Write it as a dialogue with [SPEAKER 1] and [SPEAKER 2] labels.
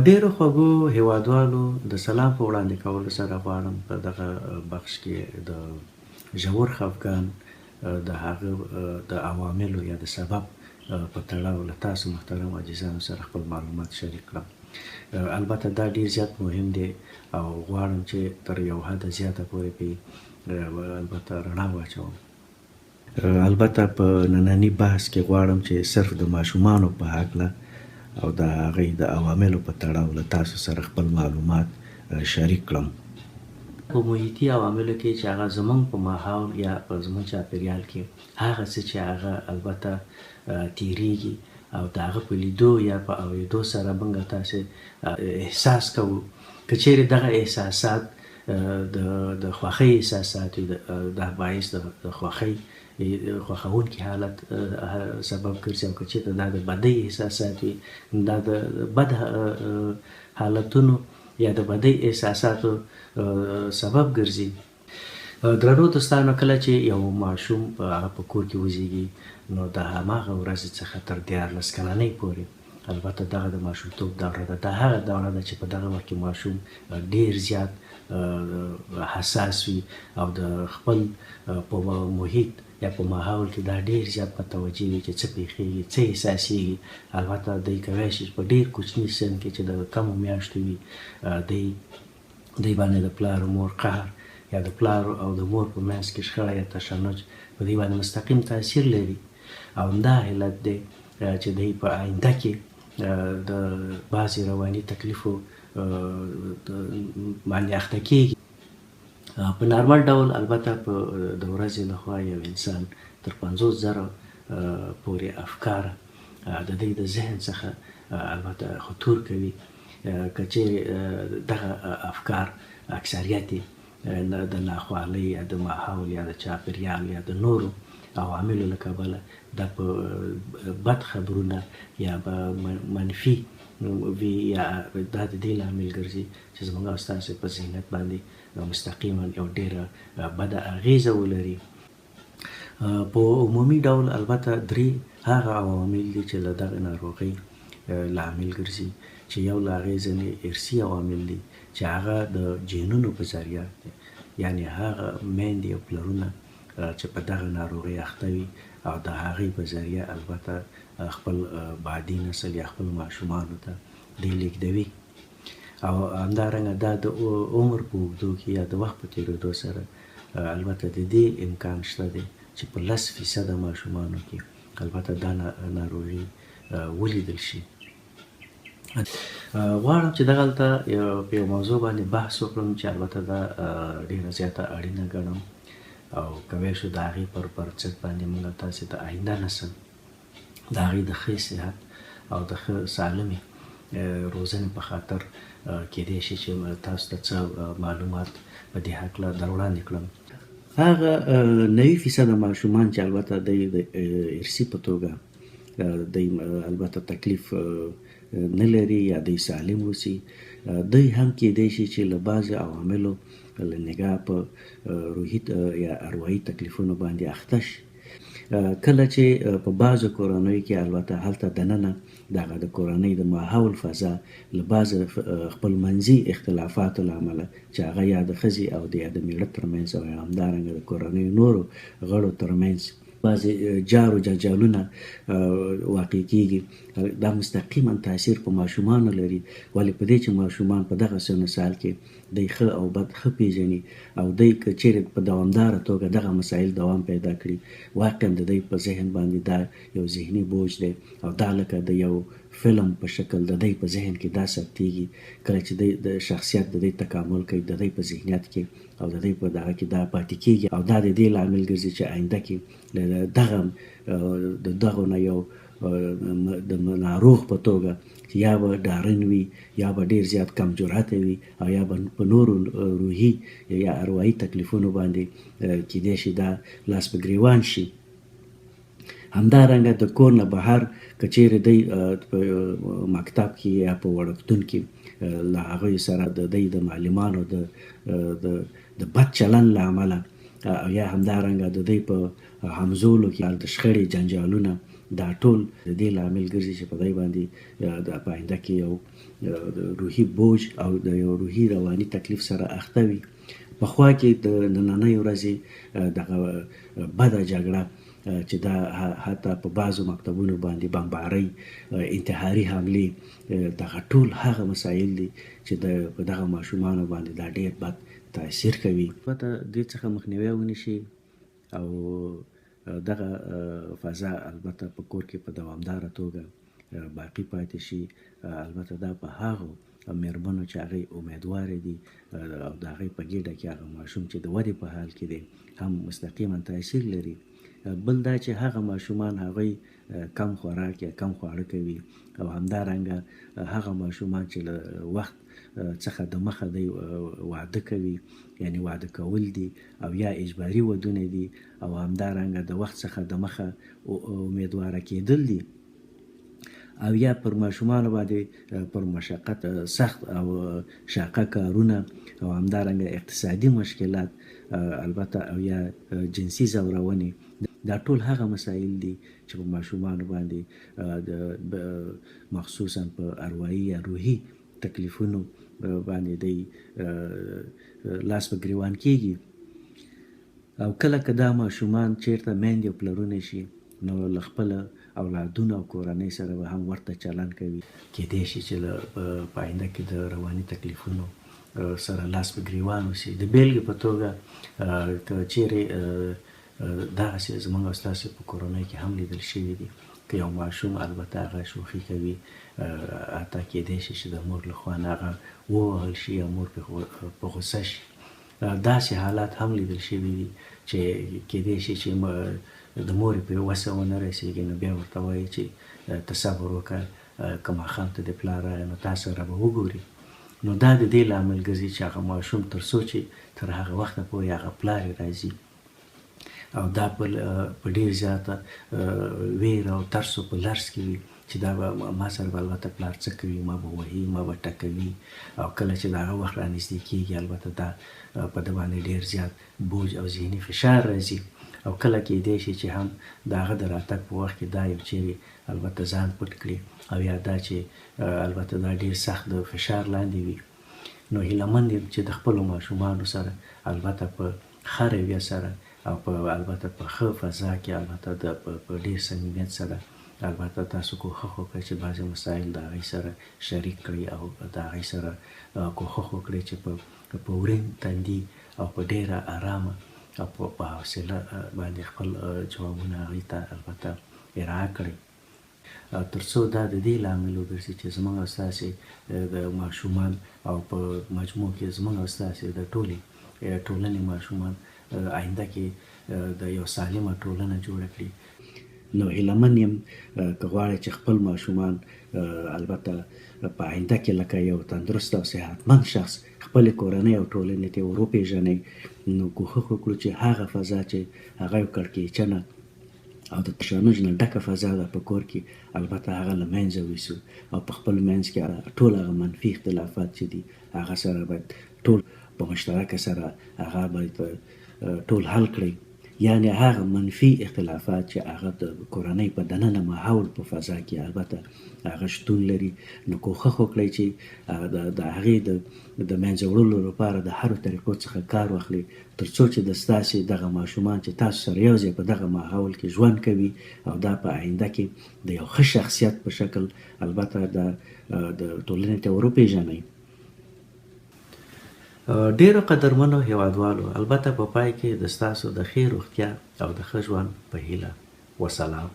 [SPEAKER 1] ډیرو خوږو هیوادوالو د سلام په وړاندې کولو سره غواړم په دغه بخش کې د ژور خفګان د هغه د عواملو یا د سبب په تړاو له تاسو محترم عزیزانو سره خپل معلومات شریک کړم. البته دا ډیر زیات مهم دی او غواړم چې تر یو حد زیاته پورې پې البته رڼا واچوم. البته په ننني بحث کې غواړم چې صرف د ماشومانو په هکله او د هغې د عواملو په تړاو له تاسو سره خپل معلومات شریک کړم. په محیطي عواملو کې چې هغه زموږ په ماحول یا په زموږ چاپېریال کې هغه څه چې هغه البته تیریږي او د هغه په لیدو یا په اورېدو سره موږ تاسې احساس کوو. که چیرې دغه احساسات د خوښۍ احساسات وي، دا باعث د خوښۍ خوښونکي حالت سبب ګرځي، او که چېرته دا د بدۍ احساسات وي، دا د بد حالتونو یا د بدۍ احساساتو سبب ګرځي. درنو دوستانو، کله چې یو ماشوم هغه په کور کې وزیږي نو د هماغه ورځې څخه تر 14 کلنۍ پورې البته دغه د ماشومتوب دوره ده. دا هغه دوره ده چې په دغه وخت کې ماشوم ډیر زیات حساس وي او د خپل په محیط یا په ماحول کې دا ډیر زیات متوجه وي چې څه پیښیږي، څه احساسیږي. البته دی کولی شي په ډیر کوچني سن کې چې د کمو میاشتو وي دی باندې د پلار او مور قهر یا د پلار او د مور په منځ کې شخړه یا تشنج په دې باندې مستقیم تاثیر لري، او همدا علت دی چې دی په آینده کې د بعضې رواني تکلیفو باندې اخته کېږي. په نارمل ډول البته په د ورځې لخوا یو انسان تر 50,000 پورې افکار د دې د ذهن څخه البته خطور کوي. که چیرې دغه افکار اکثریت د ناخوالۍ یا د ماحول یا د چاپېریال یا د نورو عواملو له کبله دا په بد خبرونه یا به منفي وي یا دا د دې لامل ګرځي چې زموږ او ستاسو په ذهنیت باندې مستقیما یو ډېره بده اغیزه ولري. په عمومي ډول البته 3 هغه عوامل دي چې له دغه ناروغۍ لامل ګرځي، چې یو له هغې ځینې ارثي عوامل دي چې هغه د جینونو په ذریعه دي، یعنې هغه میندې او پلرونه چې په دغه ناروغۍ اخته وي او د هغې په ذریعه البته خپل بعدي نسل یا خپل ماشومانو ته دی لیږدوي. او همدارنګه دا د عمر په اوږدو کې یا د وخت په تېرېدو سره البته د دې امکان شته دی چې په 10% ماشومانو کې البته دا ناروغي ولیدل شي. غواړم چې دغلته په یو موضوع باندې بحث وکړم چې البته دا ډېره زیاته اړینه ګڼم او کولی شو د هغې پر بنسټ باندې موږ تاسې د آینده نسل د هغې د ښه صحت او د ښه سالمې روزنې په خاطر کېدی شي چې تاسو ته څه معلومات په دې هکله در وړاندې کړم. هغه 90% ماشومان چې البته د ارثي په توګه دی البته تکلیف نه لري یا دی سالم اوسي، دی هم کېدی شي چې له بعضې عواملو له نګاه په روحي یا ارواحي تکلیفونو باندې اخته شي. کله چې په بعضو کورنیو کې البته هلته دننه دغه د کورنۍ د ماحول فضا له بعضې خپلمنځي اختلافاتو له امله چې هغه یا د ښځې او یا د میړه ترمنځ او همدارنګه د کورنیو نورو غړو ترمنځ بعضې جار و جنجالونه واقع کېږي، دا مستقیما تاثیر په ماشومانو لري. ولې په دې چې ماشومان په دغه سن سال کې دی ښه او بد ښه پیژني او دی که چیرې په دوامداره توګه دغه مسایل دوام پیدا کړي، واقعا د دی په ذهن باندې دا یو ذهني بوج دی او دا لکه د یو فلم په شکل د دی په ذهن کې دا ثبتېږي. کله چې دی د شخصیت د دی تکامل کوي د دی په ذهنیت کې او د دی په دغه کې دا پاتې کېږي او دا د دې لامل ګرځي چې آینده کې د دغو نه یو د ناروغ په توګه یا به ډارن وي یا به ډیر زیات کم جرأته وي او یا به په نورو روحي یا ارواحي تکلیفونو باندې کېدی شي دا لاس په ګریوان شي. همدارنګه د کور نه بهر که چیرې دی په مکتب کې یا په وړکتون کې له هغوی سره د دی د معلمانو د بد چلند له امله یا همدارنګه د دی په همزولو کې د شخړې جنجالونه دا ټول د دې لامل ګرځي چې په دې باندې د آینده کې یو روحي بوج او د یو روحي رواني تکلیف سره اخته وي. پخوا کې د نننۍ ورځې دغه بده جګړه چې دا حتی په بعضو مکتبونو باندې بمبارۍ، انتحاري حملې، دغه ټول هغه مسایل دي چې په دغه ماشومانو باندې دا ډېر بد تاثیر کوي. البته دې څخه مخنیوی ونشي او دغه فضا البته په کور کې په دوامداره توګه باقي پاتې شي. البته دا په هغو مېرمنو چې هغې امیدوارې دي او د هغې په ګېډه کې هغه ماشوم چې د ودې په حال کې دی هم مستقیما تاثیر لري. بل دا چې هغه ماشومان هغوی کم خوراک یا کم خواړه کوي او همدارنګه هغه ماشومان چې له وخت څخه د مخه دی واده کوي، یعنی واده کول دي او یا اجباري ودونه دي او همدارنګه د وخت څخه د مخه امیدواره کېدل دي او یا پر ماشومانو باندې پر مشقت سخت او شاقه کارونه او همدارنګه اقتصادي مشکلات البته او یا جنسي ځورونې، دا ټول هغه مسایل دي چې په ماشومانو باندې مخصوصا په اروايي یا روحي تکلیفونو باندې دی لاس په ګریوان کېږي. او کله که دا ماشومان چیرته میندې او پلرونه شي نو له خپله اولادونو او کورنۍ سره به هم ورته چلند کوي. کېدای شي چې په آینده کې د رواني تکلیفونو سره لاس په ګریوان وشي. د بیلګې په توګه که چیرې دغسې زموږ او ستاسې په کورنۍ کې هم لیدل شوي دي که یو ماشوم البته هغه شوخي کوي، حتی کېدای شي چې د مور له خوا نه هغه ووهل شي یا مور په غوسه شي. داسې حالات هم لیدل شوي دي چې کېدای شي چې د مورې په وسه ونه رسېږي نو بیا ورته وایي چې ته صبر وکړه، که ماښام ته د پلار راغی نو تا سره به وګوري. نو دا د دې لامل ګرځي چې هغه ماشوم تر څو چې تر هغه وخته پورې هغه پلار یې راځي او دا په ډېر زیاته ویره او ترس په لرز کې وي چې دا به ما سره به البته پلار څه کوي، ما به وهي، ما به ټکوي. او کله چې د هغه وخت رانږدې کېږي البته دا په ده باندې ډېر زیات بوج او ذهني فشار راځي. او کله کېدای شي چې هم د هغه د راتګ په وخت کې دا یو چیرې البته ځان پټ کړي او یا دا چې البته دا ډېر سخت د فشار لاندې وي. نو هیلهمند یم چې د خپلو ماشومانو سره البته په ښه رویه سره او البته په ښه فضا کې البته په ډېر صمیمیت سره البته تاسو کوښښ وکړئ چې بعضې مسایل د هغوی سره شریک کړئ او د هغوی سره کوښښ وکړئ چې په ورین تندي او په ډېره آرامه او په حوصله باندې خپل جوابونه هغوی ته البته ارائه کړئ تر څو دا د دې لامل وګرځي چې زموږ او ستاسې د ماشومان او په مجموع کې زموږ او ستاسې د ټولې ټولنې ماشومان آینده کې د یو سالمه ټولنه جوړه کړي. نو هیلهمن یم که غواړئ چې خپل ماشومان البته په آینده کې لکه یو تندرست او صحتمند شخص خپلې کورنۍ او ټولنې ته ور وپېژنئ، نو کوښښ وکړو چې هغه فضا چې هغه یو کړکېچنه او د تشنج نه ډکه فضا ده په کور کې البته هغه له منځه ویسو او په خپل منځ کې ټول هغه منفي اختلافات چې دي هغه سره باید ټول په مشترکه سره هغه باید ټول حل کړئ. یعنی هغه منفي اختلافات چې هغه د کورنۍ په دننه ماحول په فضا کې البته هغه شتون لري، نو کوښښ وکړئ چې د هغې د منځه وړلو لپاره د هرو طریقو څخه کار واخلئ تر څو چې د ستاسې دغه ماشومان چې تاسو سره یو ځای په دغه ماحول کې ژوند کوي او دا په آینده کې د یو ښه شخصیت په شکل البته د ټولنې ته ور وپېژنئ. ډیرو قدرمنو هیوادوالو، البته په پای کې د ستاسو د ښې روغتیا او د ښه ژوند په هیله. وسلام.